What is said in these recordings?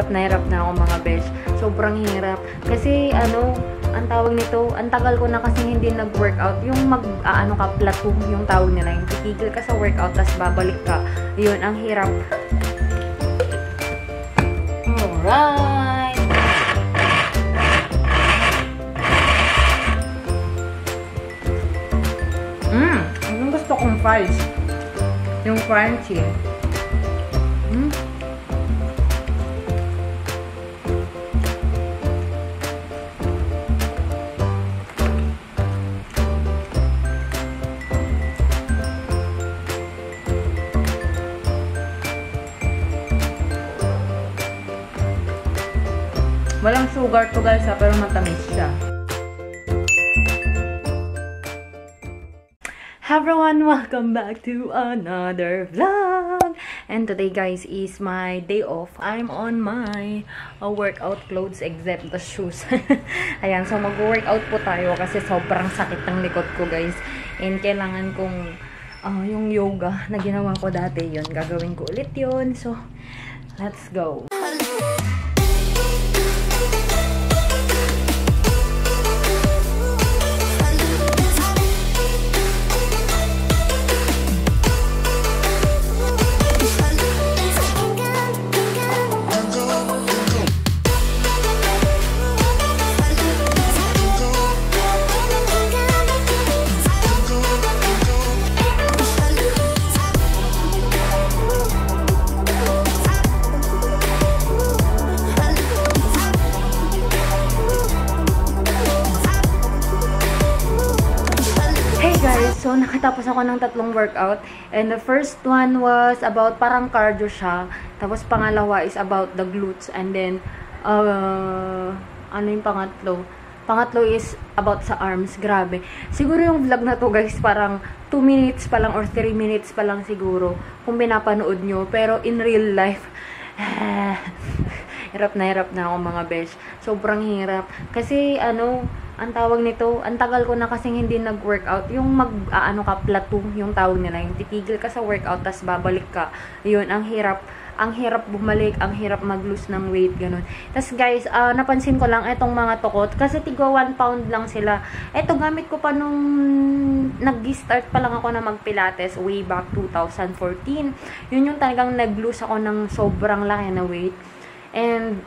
hirap na ako mga besh. Sobrang hirap. Kasi ang tawag nito, ang tagal ko na kasi hindi nag-workout. Yung ka, plateau yung tawag nila. Yung titigil ka sa workout, tapos babalik ka. Yun, ang hirap. Alright! Yung gusto kong fries. Yung crunchy. Walang sugar to guys pero matamis siya. Hi everyone! Welcome back to another vlog! And today guys is my day off. I'm on my workout clothes except the shoes. Ayan, so mag-workout po tayo kasi sobrang sakit ng likod ko guys. And kailangan kong yung yoga na ginawa ko dati yun. Gagawin ko ulit yun. So, let's go! So, nakatapos ako ng 3 workout. And the first one was about parang cardio siya. Tapos, pangalawa is about the glutes. And then, ano yung pangatlo? Pangatlo is about sa arms. Grabe. Siguro yung vlog na to guys, parang 2 minutes pa lang or 3 minutes pa lang siguro kung pinapanood nyo. Pero in real life, hirap na ako mga besh. Sobrang hirap. Kasi, ang tawag nito, ang tagal ko na kasing hindi nag-workout. Yung ka, plateau yung tawag nila. Yung titigil ka sa workout, tas babalik ka. Yun, ang hirap. Ang hirap bumalik, ang hirap mag-lose ng weight, ganun. Tas guys, napansin ko lang itong mga tukot, kasi tigwa 1 pound lang sila. Eto, gamit ko pa nung nag-start pa lang ako na mag-pilates way back 2014. Yun yung talagang nag-lose ako ng sobrang laki na weight. And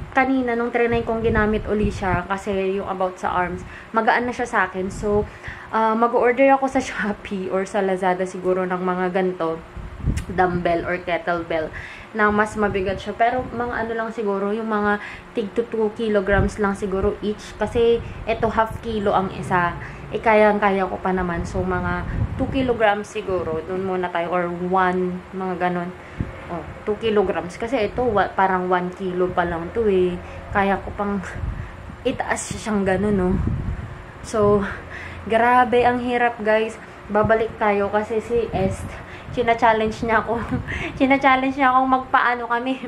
kanina, nung trinay kong ginamit uli siya, kasi yung about sa arms, magaan na siya sa akin. So, mag-order ako sa Shopee or sa Lazada siguro ng mga ganito, dumbbell or kettlebell, na mas mabigat siya. Pero, mga ano lang siguro, yung mga tig to 2 kilograms lang siguro each. Kasi, eto half kilo ang isa. Kayang-kaya ko pa naman. So, mga 2 kilograms siguro. Doon muna tayo. Or 1, mga ganon. 2 kilograms. Kasi ito, parang 1 kilo pa lang to eh. Kaya ko pang itaas siyang ganun, no? So, grabe, ang hirap, guys. Babalik tayo kasi si Est, china-challenge niya ako. China-challenge niya ako magpaano kami.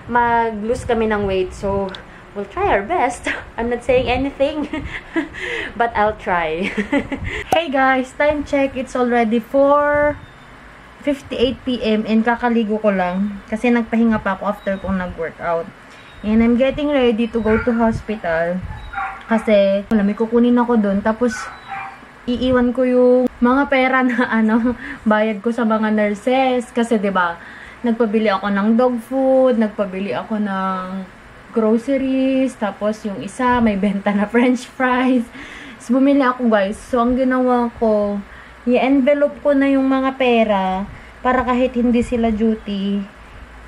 Mag-lose kami ng weight. So, we'll try our best. I'm not saying anything. But I'll try. Hey, guys. Time check. It's already 4:58 PM and kakaligo ko lang kasi nagpahinga pa ako after kong nag-workout. And I'm getting ready to go to hospital kasi may kukunin ako doon, tapos iiwan ko yung mga pera na bayad ko sa mga nurses kasi 'di ba? Nagpabili ako ng dog food, nagpabili ako ng groceries, tapos yung isa may benta na french fries. So bumili ako, guys. So ang ginawa ko, i-envelope ko na yung mga pera para kahit hindi sila duty,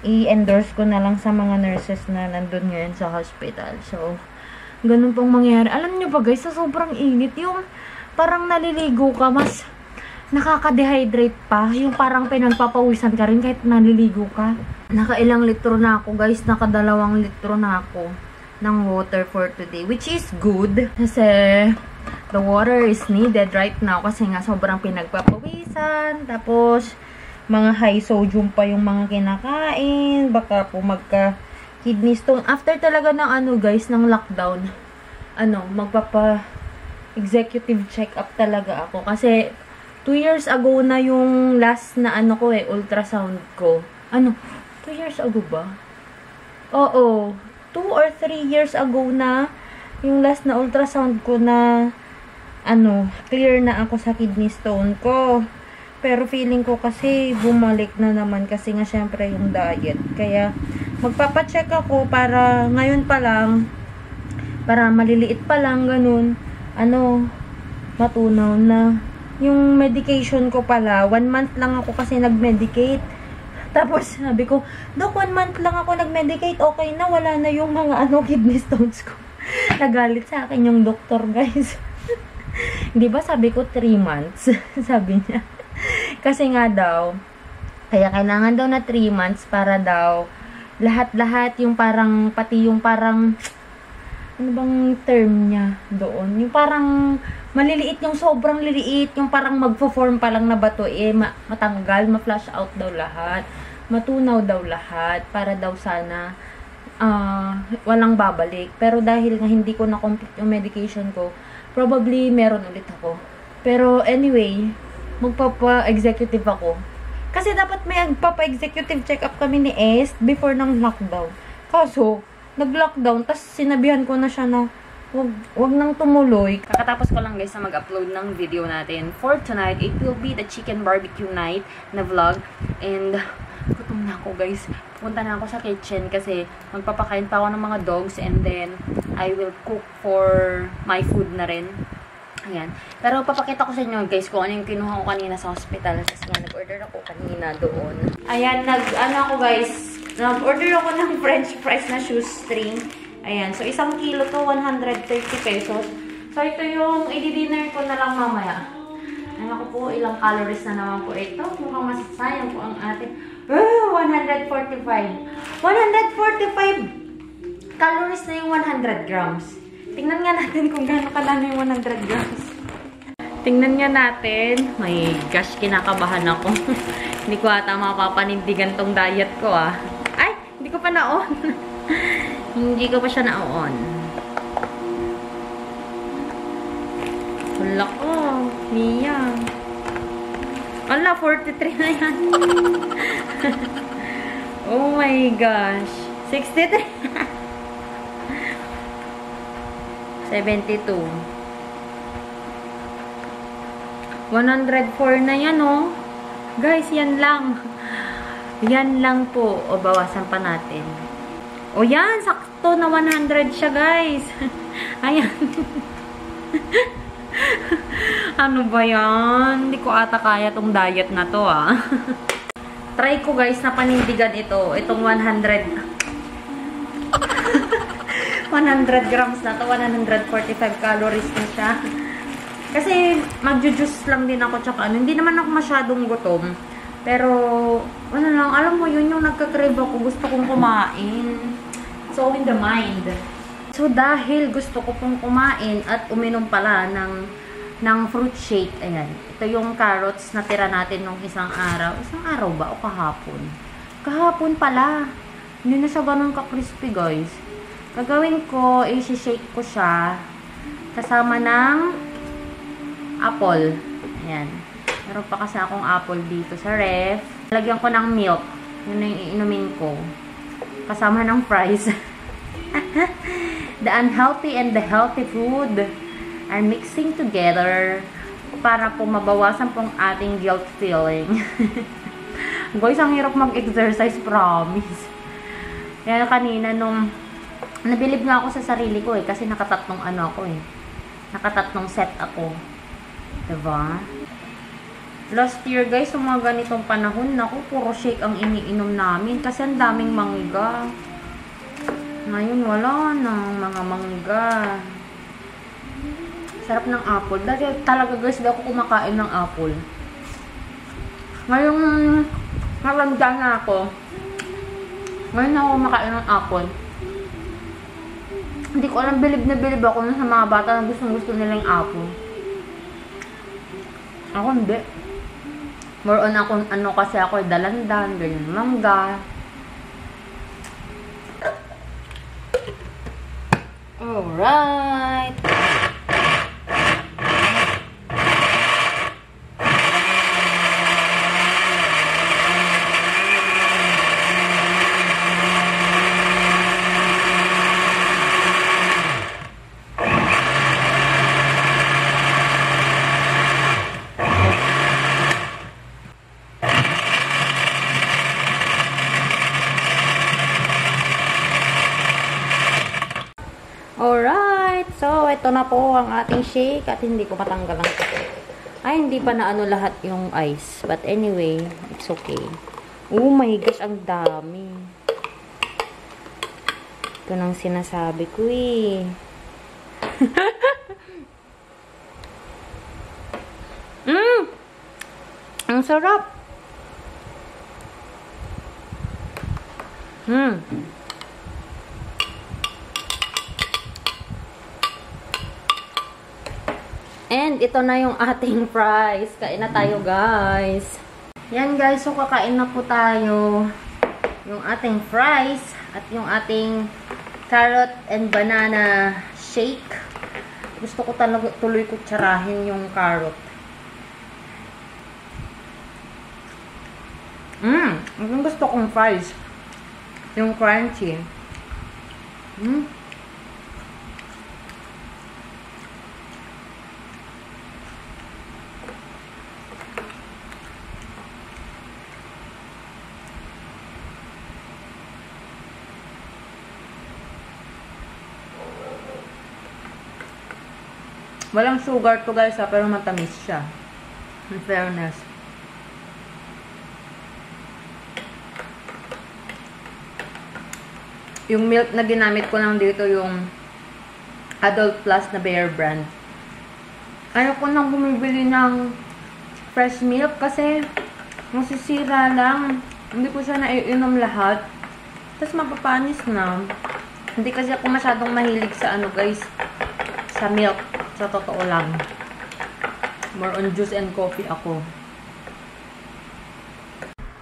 i-endorse ko na lang sa mga nurses na nandun ngayon sa hospital. So, ganun pong mangyayari. Alam nyo ba guys, sa sobrang init, yung parang naliligo ka, mas nakaka-dehydrate pa. Yung parang pinagpapawisan ka rin kahit naliligo ka. Nakailang litro na ako guys, naka2 litro na ako ng water for today, which is good. Kasi the water is needed right now kasi nga sobrang pinagpapawisan. Tapos, mga high sodium pa yung mga kinakain. Baka po magka-kidney stone. After talaga ng guys, ng lockdown, magpapa-executive check-up talaga ako. Kasi, 2 years ago na yung last na ultrasound ko. 2 years ago ba? Oo. 2 or 3 years ago na, yung last na ultrasound ko na, clear na ako sa kidney stone ko. Pero feeling ko kasi bumalik na naman kasi nga syempre yung diet. Kaya magpapacheck ako para ngayon pa lang, para maliliit pa lang, ganun, matunaw na. Yung medication ko pala, 1 month lang ako kasi nag-medicate. Tapos sabi ko, Dok, 1 month lang ako nag-medicate, okay na, wala na yung mga kidney stones ko. Nagalit sa akin yung doktor, guys. Di ba sabi ko 3 months? Sabi niya. Kasi nga daw, kaya kailangan daw na 3 months para daw lahat-lahat yung parang, pati yung parang, ano bang term niya doon? Yung parang maliliit, yung sobrang liliit, yung parang magpo-form pa lang na bato, matanggal, ma-flush out daw lahat, matunaw daw lahat, para daw sana walang babalik. Pero dahil nga hindi ko na-complete yung medication ko, probably meron ulit ako. Pero anyway, magpapa-executive ako. Kasi dapat may magpapa-executive check-up kami ni S before ng lockdown. Kaso, nag-lockdown, tas sinabihan ko na siya na wag nang tumuloy. Kakatapos ko lang guys na mag-upload ng video natin. For tonight, it will be the chicken barbecue night na vlog. And gutom na ako guys. Punta na ako sa kitchen kasi magpapakain pa ako ng mga dogs and then I will cook for my food na rin. Ayan. Pero papakita ko sa inyo guys kung ano yung kinuha ko kanina sa hospital. Kasi nga nag-order ako kanina doon. Ayan, nag-order ako ng french fries na shoestring. Ayan. So, 1 kilo to, 130 pesos. So, ito yung i-dinner ko na lang mamaya. Ano ko po, ilang calories na naman po ito. Mukhang masasayang po ang ating 145. 145 calories na yung 100 grams. Tingnan nga natin kung gaano kalami yung 100 grams. Tingnan nga natin. My gosh, kinakabahan ako. Hindi ko ata mapapanindigan tong diet ko Ay, hindi ko pa na-on. Hindi ko pa siya na-on. Wala ko. Mia. Wala, 43 na yan. Oh my gosh. 63. 72. 104 na yan, Guys, yan lang. Yan lang po. O, bawasan pa natin. O, yan. Sakto na 100 siya, guys. Ayan. Ano ba yan? Hindi ko ata kaya tong diet na to, Try ko, guys, na panindigan ito. Itong 100 grams na to. 145 calories na siya. Kasi, magjujuice lang din ako, tsaka hindi naman ako masyadong gutom. Pero, alam mo, yun yung nagka-crave ako. Gusto kong kumain. So, in the mind. So, dahil gusto ko pong kumain at uminom pala ng fruit shake, ayan. Ito yung carrots na tira natin nung isang araw. Isang araw ba? O kahapon? Kahapon pala. Hindi na siya ganun ka-crispy, guys. Gagawin ko, i-shake ko siya kasama ng apple. Ayan. Meron pa kasi akong apple dito sa ref. Lagyan ko ng milk. Yun na yung iinumin ko. Kasama ng fries. The unhealthy and the healthy food are mixing together para po mabawasan pong ating guilt feeling. Guys, ang hirap mag-exercise, promise. Kaya kanina nung nabilib nga ako sa sarili ko kasi nakatatlong nakatatlong set ako. Diba? Last year, guys, sa mga ganitong panahon, naku, puro shake ang iniinom namin kasi ang daming mangga. Ngayon, wala na mga mangga. Sarap ng apple. Dati talaga, guys, di ako kumakain ng apple. Ngayong matanda na ako, ngayon ako kumakain ng apple. Hindi ko alam, bilib na bilib ako sa mga bata na gustong-gusto nilang apple. Ako hindi. More on ako, kasi ako dalandan, ganyan, mangga. Alright. So, ito na po ang ating shake at hindi ko matanggal ang ay, hindi pa na ano lahat yung ice. But anyway, it's okay. Oh my gosh, ang dami. Ito nang sinasabi ko eh. Ang sarap. And ito na yung ating fries. Kain na tayo, guys. Yan, guys. So, kakain na po tayo. Yung ating fries at yung ating carrot and banana shake. Gusto ko talaga tuloy kutsarahin yung carrot. Ang gusto kong fries. Yung crunchy. Walang sugar to, guys, pero matamis siya. In fairness. Yung milk na ginamit ko lang dito, yung Adult Plus na Bear brand. Ayoko nang bumibili ng fresh milk kasi masisira lang. Hindi ko siya naiinom lahat. Tapos mapapanis na. Hindi kasi ako masyadong mahilig sa ano, guys, sa milk. Sa totoo lang. More on juice and coffee ako.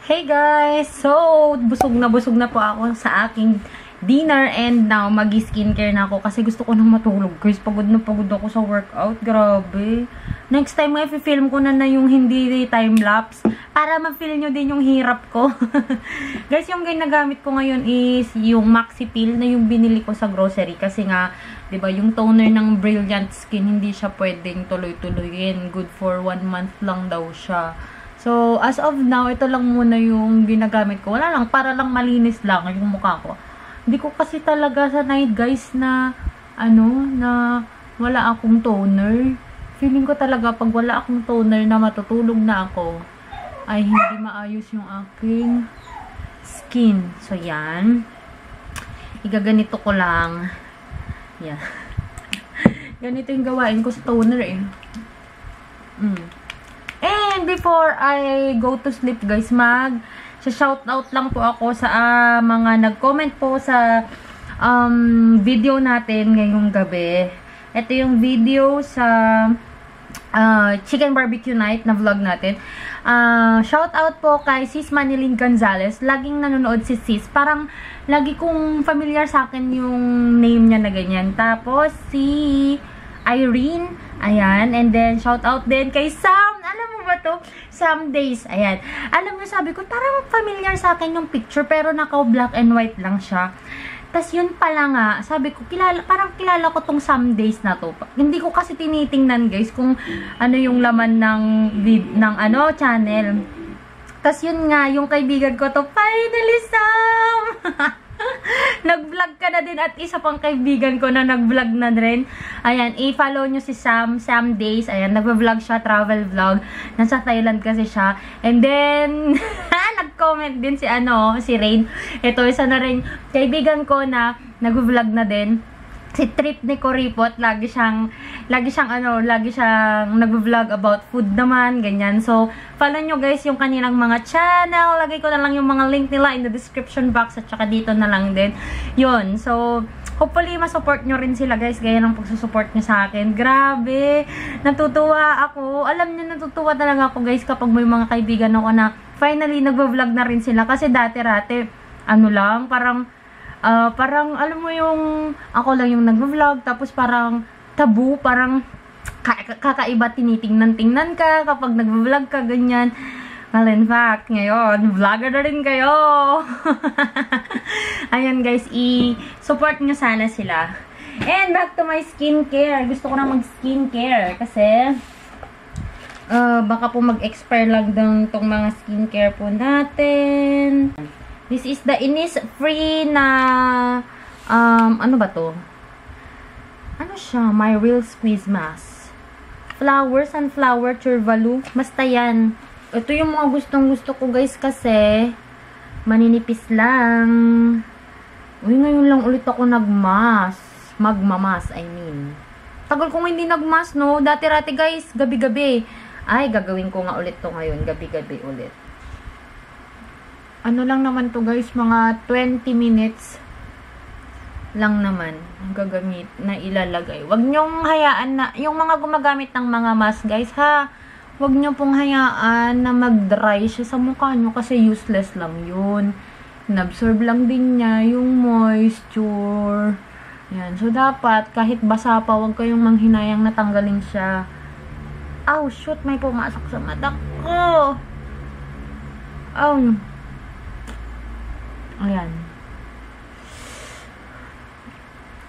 Hey guys! So, busog na po ako sa aking dinner and now mag-skincare na ako kasi gusto ko nang matulog. Guys, pagod na pagod ako sa workout. Grabe. Next time nga, i-film ko na yung hindi time-lapse para ma-feel nyo din yung hirap ko. Guys, yung ginagamit ko ngayon is yung Maxi Peel na yung binili ko sa grocery kasi nga, diba, yung toner ng Brilliant Skin, hindi siya pwedeng tuloy-tuloyin. Good for 1 month lang daw siya. So, as of now, ito lang muna yung ginagamit ko. Wala lang, para lang malinis lang yung mukha ko. Hindi ko kasi talaga sanay, guys, na, na wala akong toner. Feeling ko talaga, pag wala akong toner na matutulog na ako, ay hindi maayos yung aking skin. So, yan. Igaganito ko lang. Yan. Ganito yung gawain ko sa toner eh. And before I go to sleep, guys, shoutout lang po ako sa mga nag-comment po sa video natin ngayong gabi. Ito yung video sa Chicken Barbecue Night na vlog natin. Shoutout po kay Sis Manilyn Gonzalez. Laging nanonood si Sis. Parang lagi kong familiar sa akin yung name niya na ganyan. Tapos si Irene. Ayan. And then shoutout din kay Sam. Alam mo ba to? Sam Days. Ayan. Alam mo, sabi ko, parang familiar sa akin yung picture pero naka-black and white lang siya. Tas yun pala nga, sabi ko, parang kilala ko tong Some Days na to. Hindi ko kasi tinitingnan, guys, kung ano yung laman ng channel. Tas yun nga, yung kaibigan ko to, finally, Sam! Nag-vlog ka na din at isa pang kaibigan ko na nag-vlog na rin. Ayan, i-follow nyo si Sam Days. Ayan, nag-vlog siya, travel vlog. Nasa Thailand kasi siya. And then, nag-comment din si Rain. Ito, isa na rin kaibigan ko na nag-vlog na din. Si Trip ni Koripot, lagi siyang nag-vlog about food naman, ganyan. So, follow nyo, guys, yung kanilang mga channel. Lagay ko na lang yung mga link nila in the description box at saka dito na lang din. Yun. So, hopefully, masupport nyo rin sila, guys. Gaya ng pagsusupport nyo sa akin. Grabe! Natutuwa ako. Alam nyo, natutuwa talaga ako, guys, kapag may mga kaibigan ako na finally, nag-vlog na rin sila. Kasi dati-rate, parang, alam mo yung, ako lang yung nag-vlog, tapos parang tabu, parang kakaiba, tinitingnan-tingnan ka kapag nag-vlog ka, ganyan. Well, in fact, ngayon, vlogger na rin kayo. Ayan, guys, i-support nyo sana sila. And back to my skincare. Gusto ko na mag-skincare kasi baka po mag-expire lang tong mga skincare po natin. This is the Innisfree na, ano ba to? Ano siya? My Real Squeeze Mask. Flower, sunflower, churvalu. Basta yan. Ito yung mga gustong-gusto ko guys kasi maninipis lang. Uy, ngayon lang ulit ako nagmas. Magmamas, I mean. Tagal kong hindi nagmas, no? Dati-rati guys, gabi-gabi. Ay, gagawin ko nga ulit to ngayon. Gabi-gabi ulit. Ano lang naman to guys, mga 20 minutes lang naman ang gagamit na ilalagay. Huwag nyong hayaan na, yung mga gumagamit ng mga mask guys ha, huwag nyo pong hayaan na mag-dry siya sa mukha nyo kasi useless lang yun. Inabsorb lang din niya yung moisture. Yan. So, dapat, kahit basa pa, huwag kayong manghinayang natanggalin siya. Ow, shoot, may pumasok sa mata ko. Ow. Ayan.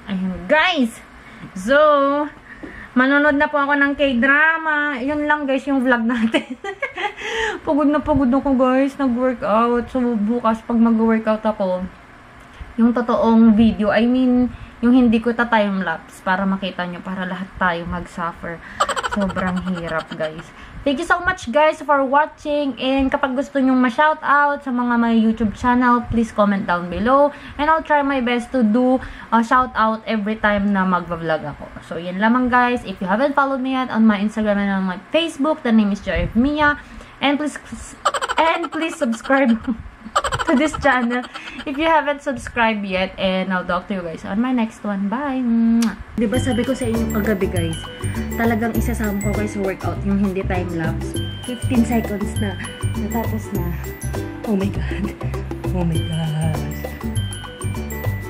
Ayan, guys. So, manonood na po ako ng K-drama. Yun lang, guys, yung vlog natin. Pagod na ako, guys. Nag-workout. So, bukas, pag mag-workout ako, yung totoong video, I mean, yung hindi ko ta-timelapse para makita nyo, para lahat tayo mag-suffer. Sobrang hirap, guys. Thank you so much, guys, for watching. And kapag gusto nyong ma-shoutout sa mga may YouTube channel, please comment down below. And I'll try my best to do a shoutout every time na mag-vlog ako. So, yan lamang, guys. If you haven't followed me yet on my Instagram and on my Facebook, the name is Joy of Mia. And please subscribe to this channel if you haven't subscribed yet. And I'll talk to you guys on my next one. Bye! Diba sabi ko sa inyo kagabi guys, talagang isasama ko guys sa workout yung hindi time-lapse. 15 seconds na. Natapos na. Oh my God. Oh my gosh.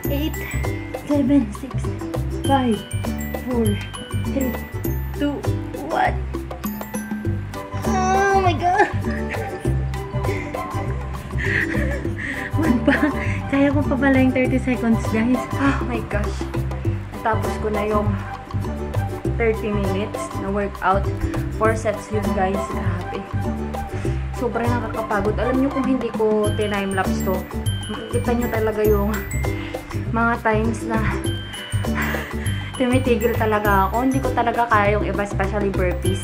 8, 7, 6, 5, 4, 3, 2, 1. Oh my God! Wag pa. Kaya ko pa pala yung 30 seconds, guys. Oh my gosh. Natapos ko na yung 30 minutes na workout. 4 sets yun, guys. Grabe. Sobrang nakakapagod. Alam nyo kung hindi ko time-lapse to, makikita nyo talaga yung mga times na tumitigil talaga ako. Hindi ko talaga kaya yung iba, especially burpees.